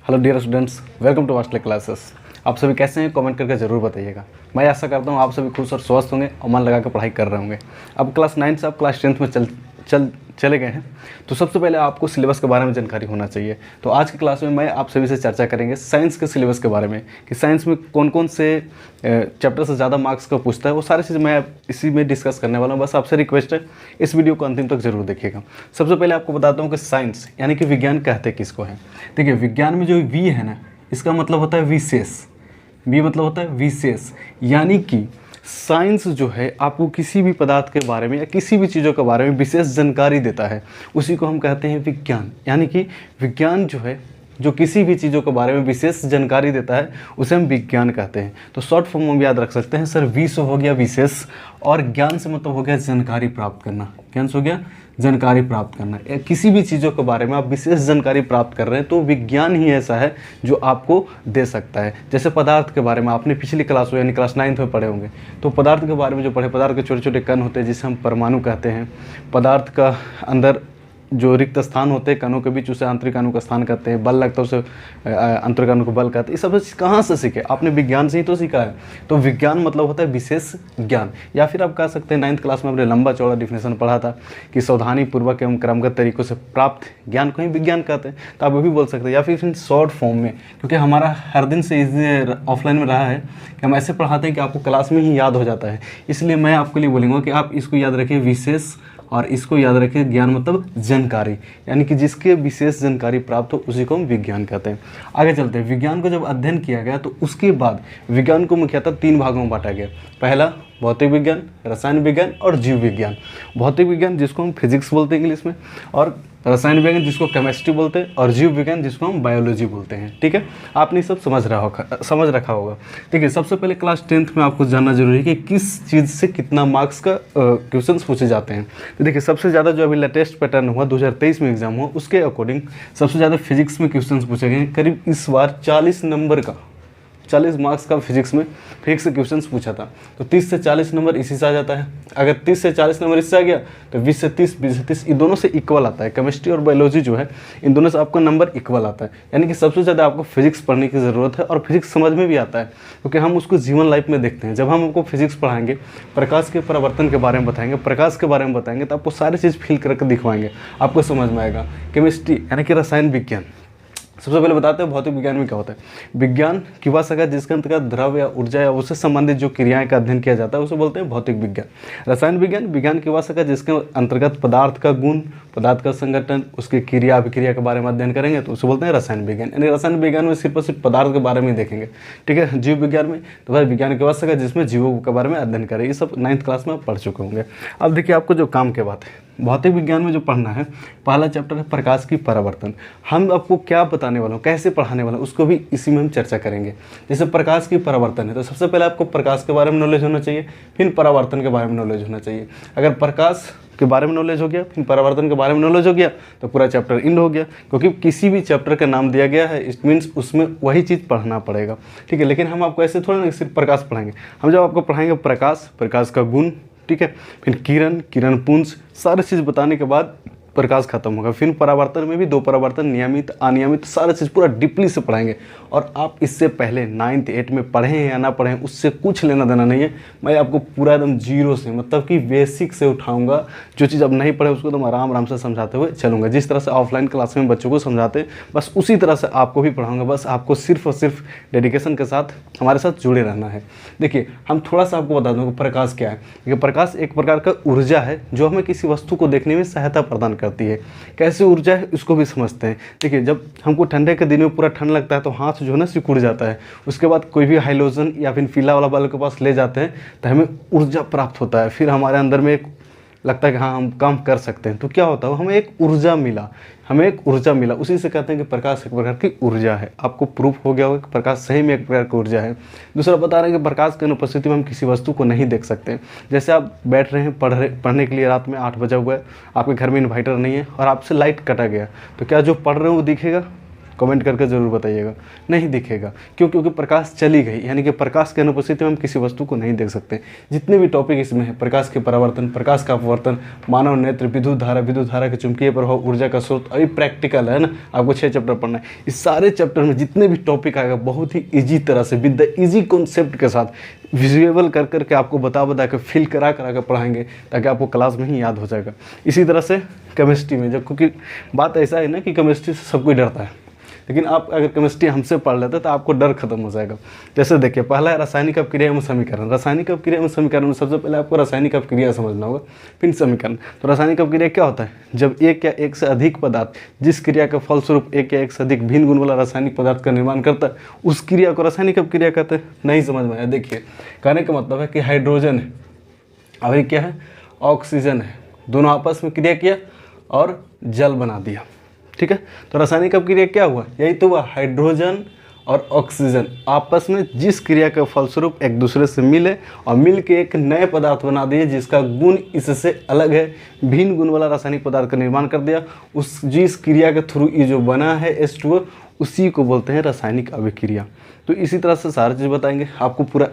Hello dear students, welcome to वास्टले classes. आप सभी कैसे हैं? कमेंट करके ज़रूर बताइएगा। मैं आशा करता हूँ आप सभी खुश और स्वस्थ होंगे और मन लगा कर पढ़ाई कर रहे होंगे। अब क्लास 9 से आप क्लास 10th में चले गए हैं, तो सबसे पहले आपको सिलेबस के बारे में जानकारी होना चाहिए। तो आज की क्लास में मैं आप सभी से चर्चा करेंगे साइंस के सिलेबस के बारे में कि साइंस में कौन कौन से चैप्टर से ज़्यादा मार्क्स का पूछता है। वो सारी चीज़ मैं इसी में डिस्कस करने वाला हूँ। बस आपसे रिक्वेस्ट है, इस वीडियो को अंतिम तक जरूर देखिएगा। सबसे पहले आपको बताता हूँ कि साइंस यानी कि विज्ञान कहते किसको है। देखिए, विज्ञान में जो वी है ना, इसका मतलब होता है विशेष। वी मतलब होता है विशेष, यानी कि साइंस जो है आपको किसी भी पदार्थ के बारे में या किसी भी चीज़ों के बारे में विशेष जानकारी देता है, उसी को हम कहते हैं विज्ञान। यानी कि विज्ञान जो है, जो किसी भी चीज़ों के बारे में विशेष जानकारी देता है, उसे हम विज्ञान कहते हैं। तो शॉर्ट फॉर्म में याद रख सकते हैं सर, वी से हो गया विशेष और ज्ञान से मतलब हो गया जानकारी प्राप्त करना। ज्ञान से हो गया जानकारी प्राप्त करना। किसी भी चीज़ों के बारे में आप विशेष जानकारी प्राप्त कर रहे हैं तो विज्ञान ही ऐसा है जो आपको दे सकता है। जैसे पदार्थ के बारे में आपने पिछली क्लास में यानी क्लास 9th में पढ़े होंगे, तो पदार्थ के बारे में जो पढ़े, पदार्थ के छोटे छोटे कण होते हैं जिसे हम परमाणु कहते हैं। पदार्थ का अंदर जो रिक्त स्थान होते हैं कणों के बीच, उसे आंतरिक अणु का स्थान कहते हैं। बल लगता है उसे आंतरिक अणु को बल कहते हैं। ये सब कहाँ से सीखे? आपने विज्ञान से ही तो सीखा है। तो विज्ञान मतलब होता है विशेष ज्ञान। या फिर आप कह सकते हैं 9th क्लास में हमने लंबा चौड़ा डिफिनेशन पढ़ा था कि सावधानी पूर्वक एवं क्रमगत तरीकों से प्राप्त ज्ञान को ही विज्ञान कहते हैं। तो आप वो भी बोल सकते हैं। या फिर शॉर्ट फॉर्म में, क्योंकि हमारा हर दिन से ऑफलाइन में रहा है कि हम ऐसे पढ़ाते हैं कि आपको क्लास में ही याद हो जाता है। इसलिए मैं आपके लिए बोलूँगा कि आप इसको याद रखिए, विशेष, और इसको याद रखिए ज्ञान मतलब जानकारी, यानी कि जिसके विशेष जानकारी प्राप्त हो उसी को हम विज्ञान कहते हैं। आगे चलते हैं। विज्ञान को जब अध्ययन किया गया तो उसके बाद विज्ञान को मुख्यतः 3 भागों में बांटा गया। पहला भौतिक विज्ञान, रसायन विज्ञान और जीव विज्ञान। भौतिक विज्ञान जिसको हम फिजिक्स बोलते हैं इंग्लिश में, और रसायन विज्ञान जिसको केमिस्ट्री बोलते हैं, और जीव विज्ञान जिसको हम बायोलॉजी बोलते हैं। ठीक है, आपने सब समझ रखा होगा। देखिए, सबसे पहले क्लास 10th में आपको जानना जरूरी है कि किस चीज़ से कितना मार्क्स का क्वेश्चंस पूछे जाते हैं। तो देखिए, सबसे ज़्यादा जो अभी लेटेस्ट पैटर्न हुआ 2023 में एग्जाम हुआ, उसके अकॉर्डिंग सबसे ज़्यादा फिजिक्स में क्वेश्चंस पूछे गए हैं। करीब इस बार 40 नंबर का, 40 मार्क्स का फिजिक्स से क्वेश्चंस पूछा था। तो 30 से 40 नंबर इसी से आ जाता है। अगर 30 से 40 नंबर इससे आ गया तो 20 से 30, 20 से 30 ये दोनों से इक्वल आता है। केमिस्ट्री और बायोलॉजी जो है, इन दोनों से आपको नंबर इक्वल आता है। यानी कि सबसे ज़्यादा आपको फिजिक्स पढ़ने की ज़रूरत है, और फिजिक्स समझ में भी आता है क्योंकि हम उसको जीवन लाइफ में देखते हैं। जब हम आपको फिजिक्स पढ़ाएंगे, प्रकाश के परावर्तन के बारे में बताएंगे, प्रकाश के बारे में बताएंगे, तो आपको सारी चीज़ फील करके दिखवाएंगे, आपको समझ में आएगा। केमिस्ट्री यानी कि रसायन विज्ञान। सबसे पहले बताते हैं भौतिक विज्ञान में क्या होता है। विज्ञान की वह शाखा जिसके अंतर्गत द्रव्य या ऊर्जा या उससे संबंधित जो क्रियाएं का अध्ययन किया जाता है उसे बोलते हैं भौतिक विज्ञान। रसायन विज्ञान, विज्ञान की वह शाखा जिसके अंतर्गत पदार्थ का गुण, पदार्थ का संगठन, उसकी क्रिया अभिक्रिया के बारे में अध्ययन करेंगे तो उसे बोलते हैं रसायन विज्ञान। यानी रसायन विज्ञान में सिर्फ और सिर्फ पदार्थ के बारे में देखेंगे। ठीक है, जीव विज्ञान में तो वह विज्ञान की वह शाखा जिसमें जीवों के बारे में अध्ययन करें। ये सब 9th क्लास में आप पढ़ चुके होंगे। अब देखिए, आपको जो काम की बात है, भौतिक विज्ञान में जो पढ़ना है, पहला चैप्टर है प्रकाश की परावर्तन। हम आपको क्या बताने वाला हूँ, कैसे पढ़ाने वाला हूँ, उसको भी इसी में हम चर्चा करेंगे। जैसे प्रकाश की परावर्तन है तो सबसे पहले आपको प्रकाश के बारे में नॉलेज होना चाहिए, फिर परावर्तन के बारे में नॉलेज होना चाहिए। अगर प्रकाश के बारे में नॉलेज हो गया, फिर परावर्तन के बारे में नॉलेज हो गया, तो पूरा चैप्टर इंड हो गया। क्योंकि किसी भी चैप्टर का नाम दिया गया है, इट मीन्स उसमें वही चीज़ पढ़ना पड़ेगा। ठीक है, लेकिन हम आपको ऐसे थोड़ा ना सिर्फ प्रकाश पढ़ाएंगे। हम जब आपको पढ़ाएंगे प्रकाश, प्रकाश का गुण, ठीक है, फिर किरण, किरण पुंज, सारी चीज़ बताने के बाद प्रकाश खत्म होगा। फिर परावर्तन में भी 2 परावर्तन, नियमित, अनियमित, सारी चीज़ पूरा डीपली से पढ़ाएंगे। और आप इससे पहले 9th 8 में पढ़ें या ना पढ़ें, उससे कुछ लेना देना नहीं है। मैं आपको पूरा एकदम जीरो से, मतलब कि बेसिक से उठाऊंगा। जो चीज़ अब नहीं पढ़े उसको तो मैं आराम आराम से समझाते हुए चलूँगा। जिस तरह से ऑफलाइन क्लास में बच्चों को समझाते बस उसी तरह से आपको भी पढ़ाऊँगा। बस आपको सिर्फ और सिर्फ डेडिकेशन के साथ हमारे साथ जुड़े रहना है। देखिए, हम थोड़ा सा आपको बता दूँ कि प्रकाश क्या है। देखिए, प्रकाश एक प्रकार का ऊर्जा है जो हमें किसी वस्तु को देखने में सहायता प्रदान करती है। कैसे ऊर्जा है उसको भी समझते हैं। देखिए, जब हमको ठंडे के दिन में पूरा ठंड लगता है तो हाथ जो है ना सिकुड़ जाता है। उसके बाद कोई भी हाइलोजन या फिर पीला वाला बल्ब के पास ले जाते हैं तो हमें ऊर्जा प्राप्त होता है। फिर हमारे अंदर में एक लगता है कि हाँ हम काम कर सकते हैं। तो क्या होता है, हमें एक ऊर्जा मिला, उसी से कहते हैं कि प्रकाश एक प्रकार की ऊर्जा है। आपको प्रूफ हो गया होगा कि प्रकाश सही में एक प्रकार की ऊर्जा है। दूसरा बता रहे हैं कि प्रकाश की अनुपस्थिति में हम किसी वस्तु को नहीं देख सकते। जैसे आप बैठ रहे हैं पढ़ने के लिए, रात में 8 बजा हुआ है, आपके घर में इन्वर्टर नहीं है और आपसे लाइट कटा गया, तो क्या जो पढ़ रहे हो वो दिखेगा? कमेंट करके ज़रूर बताइएगा। नहीं दिखेगा क्यों? क्योंकि प्रकाश चली गई, यानी कि प्रकाश की अनुपस्थिति में हम किसी वस्तु को नहीं देख सकते। जितने भी टॉपिक इसमें है, प्रकाश के परावर्तन, प्रकाश का अपवर्तन, मानव नेत्र, विद्युत धारा के चुंबकीय प्रभाव, ऊर्जा का स्रोत, अभी प्रैक्टिकल है ना, आपको 6 चैप्टर पढ़ना है। इस सारे चैप्टर में जितने भी टॉपिक आएगा बहुत ही ईजी तरह से विद द ईजी कॉन्सेप्ट के साथ विजुअल कर करके आपको बता के फील करा के पढ़ाएंगे, ताकि आपको क्लास में ही याद हो जाएगा। इसी तरह से केमिस्ट्री में, जब क्योंकि बात ऐसा है ना कि केमिस्ट्री से सब कोई डरता है, लेकिन आप अगर केमिस्ट्री हमसे पढ़ लेते तो आपको डर खत्म हो जाएगा। जैसे देखिए, पहला है रासायनिक अपक्रिया एवं समीकरण। रासायनिक अपक्रिया एवं समीकरण में सबसे पहले आपको रासायनिक अपक्रिया समझना होगा, फिर समीकरण। तो रासायनिक अपक्रिया क्या होता है? जब एक या एक से अधिक पदार्थ जिस क्रिया के फलस्वरूप एक या एक से अधिक भिन्न गुण वाला रासायनिक पदार्थ का निर्माण करता है, उस क्रिया को रासायनिक अपक्रिया कहते हैं। नहीं समझ में आया? देखिए, कहने का मतलब है कि हाइड्रोजन है और ये क्या है? ऑक्सीजन है, दोनों आपस में क्रिया किया और जल बना दिया। ठीक है, तो रासायनिक अपक्रिया क्या हुआ? यही तो हुआ, हाइड्रोजन और ऑक्सीजन आपस में जिस क्रिया के फलस्वरूप एक दूसरे से मिले और मिल के एक नए पदार्थ बना दिए जिसका गुण इससे अलग है, भिन्न गुण वाला रासायनिक पदार्थ का निर्माण कर दिया। उस जिस क्रिया के थ्रू ये जो बना है H2O, उसी को बोलते हैं रासायनिक अभिक्रिया। तो इसी तरह से सारी चीज़ बताएंगे आपको पूरा,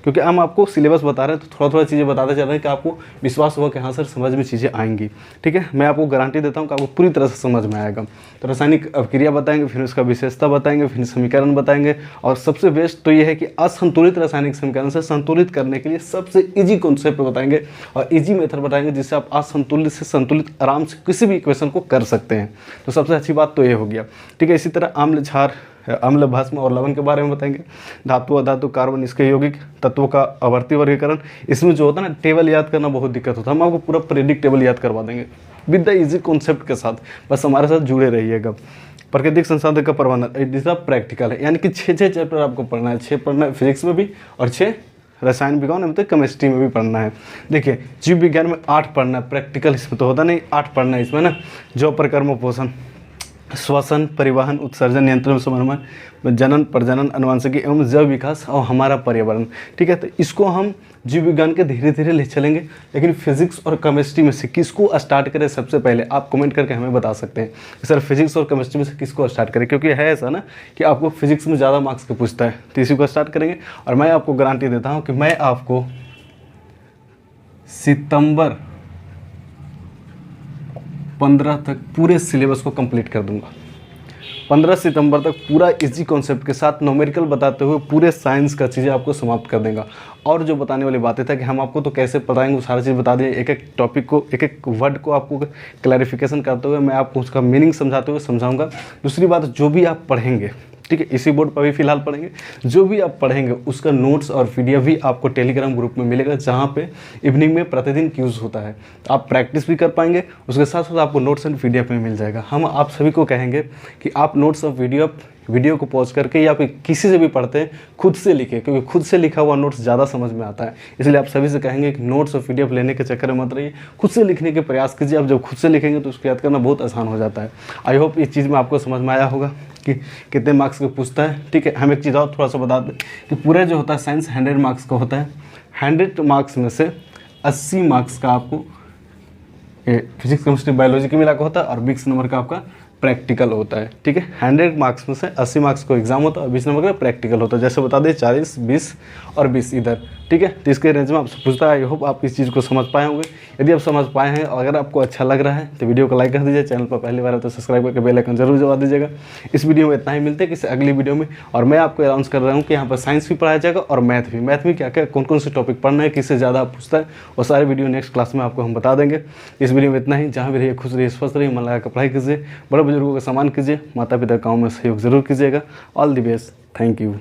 क्योंकि हम आपको सिलेबस बता रहे हैं तो थोड़ा चीज़ें बताते चल रहे हैं कि आपको विश्वास होगा कि हाँ सर समझ में चीज़ें आएंगी। ठीक है, मैं आपको गारंटी देता हूँ कि आपको पूरी तरह से समझ में आएगा। तो रासायनिक अपक्रिया बताएंगे, फिर उसका विशेषता बताएंगे, फिर समीकरण बताएंगे, और सबसे बेस्ट तो ये है कि असंतुलित रासायनिक समीकरण से संतुलित करने के लिए सबसे ईजी कॉन्सेप्ट बताएंगे और ईजी मेथड बताएंगे, जिससे आप असंतुलित से संतुलित आराम से किसी भी इक्वेशन को कर सकते हैं। तो सबसे अच्छी बात तो ये हो गया। ठीक है, इसी तरह आम्ल, क्षार, अम्ल, भस्म और लवण के बारे में बताएंगे। धातु, अधातु, कार्बन, इसके यौगिक तत्वों का आवर्ती वर्गीकरण। इसमें जो होता है ना, टेबल याद करना बहुत दिक्कत होता है, हम आपको पूरा प्रेडिक्ट टेबल याद करवा देंगे विद द इजी कॉन्सेप्ट के साथ। बस हमारे साथ जुड़े रहिएगा। प्राकृतिक संसाधन का प्रबंधन, दूसरा प्रैक्टिकल है, यानी कि 6 चैप्टर आपको पढ़ना है। 6 पढ़ना है फिजिक्स में भी और 6 रसायन विज्ञान में, मतलब केमिस्ट्री में भी पढ़ना है। देखिए, जीव विज्ञान में 8 पढ़ना है, प्रैक्टिकल इसमें तो होता नहीं, 8 पढ़ना है इसमें ना। जो प्रकर्म, पोषण, श्वसन, परिवहन, उत्सर्जन, नियंत्रण, समन्वय, जनन, प्रजनन, अनुवांशिकी एवं जैव विकास और हमारा पर्यावरण। ठीक है, तो इसको हम जीव विज्ञान के धीरे धीरे ले चलेंगे। लेकिन फिजिक्स और केमिस्ट्री में से किसको स्टार्ट करें सबसे पहले, आप कमेंट करके हमें बता सकते हैं कि सर फिजिक्स और केमिस्ट्री में से किसको स्टार्ट करें, क्योंकि है ऐसा ना कि आपको फिजिक्स में ज़्यादा मार्क्स के पूछता है, तो इसी को स्टार्ट करेंगे। और मैं आपको गारंटी देता हूँ कि मैं आपको सितंबर 15 तक पूरे सिलेबस को कंप्लीट कर दूंगा। 15 सितंबर तक पूरा इजी कॉन्सेप्ट के साथ न्यूमेरिकल बताते हुए पूरे साइंस का चीज़ें आपको समाप्त कर देगा। और जो बताने वाली बातें था कि हम आपको तो कैसे बताएंगे, वो सारी चीज़ बता दें। एक एक टॉपिक को, एक एक वर्ड को आपको क्लैरिफिकेशन करते हुए मैं आपको उसका मीनिंग समझाते हुए समझाऊंगा। दूसरी बात, जो भी आप पढ़ेंगे, ठीक है, इसी बोर्ड पर भी फिलहाल पढ़ेंगे, जो भी आप पढ़ेंगे उसका नोट्स और पीडीएफ भी आपको टेलीग्राम ग्रुप में मिलेगा, जहाँ पे इवनिंग में प्रतिदिन यूज़ होता है। तो आप प्रैक्टिस भी कर पाएंगे, उसके साथ साथ आपको नोट्स एंड पीडीएफ में मिल जाएगा। हम आप सभी को कहेंगे कि आप नोट्स और वीडियो को पॉज करके या फिर किसी से भी पढ़ते हैं खुद से लिखें, क्योंकि खुद से लिखा हुआ नोट्स ज़्यादा समझ में आता है। इसलिए आप सभी से कहेंगे कि नोट्स और पीडीएफ लेने के चक्कर में मत रहिए, खुद से लिखने के प्रयास कीजिए। आप जब खुद से लिखेंगे तो उसको याद करना बहुत आसान हो जाता है। आई होप इस चीज़ में आपको समझ में आया होगा कि कितने मार्क्स का पूछता है। ठीक है, हम एक चीज़ और थोड़ा सा बता दें कि पूरा जो होता है साइंस 100 मार्क्स का होता है। 100 मार्क्स में से 80 मार्क्स का आपको फिजिक्स, केमिस्ट्री, बायोलॉजी के मिला का होता है और 20 नंबर का आपका प्रैक्टिकल होता है। ठीक है, 100 मार्क्स में से 80 मार्क्स को एग्जाम होता है और 20 नंबर का प्रैक्टिकल होता है। जैसे बता दें 40, 20 और 20 इधर। ठीक है, तो इसके रेंज में आपसे पूछता है। आई होप आप इस चीज़ को समझ पाए होंगे। यदि आप समझ पाए हैं और अगर आपको अच्छा लग रहा है तो वीडियो को लाइक कर दीजिए। चैनल पर पहली बार है तो सब्सक्राइब करके बेल आइकन जरूर दबा दीजिएगा। इस वीडियो में इतना ही, मिलते हैं किसी अगली वीडियो में। और मैं आपको अनाउंस कर रहा हूँ कि यहाँ पर साइंस भी पढ़ाया जाएगा और मैथ भी। मैथ में क्या क्या कौन कौन से टॉपिक पढ़ना है, किससे ज़्यादा पूछता है, वो सारे वीडियो नेक्स्ट क्लास में आपको हम बता देंगे। इस वीडियो में इतना ही। जहाँ भी रहिए खुश रहिए, स्वस्थ रहिए, मन लगा कर पढ़ाई कीजिए, बड़े बुजुर्गों का सम्मान कीजिए, माता पिता काम में सहयोग जरूर कीजिएगा। All the best, thank you.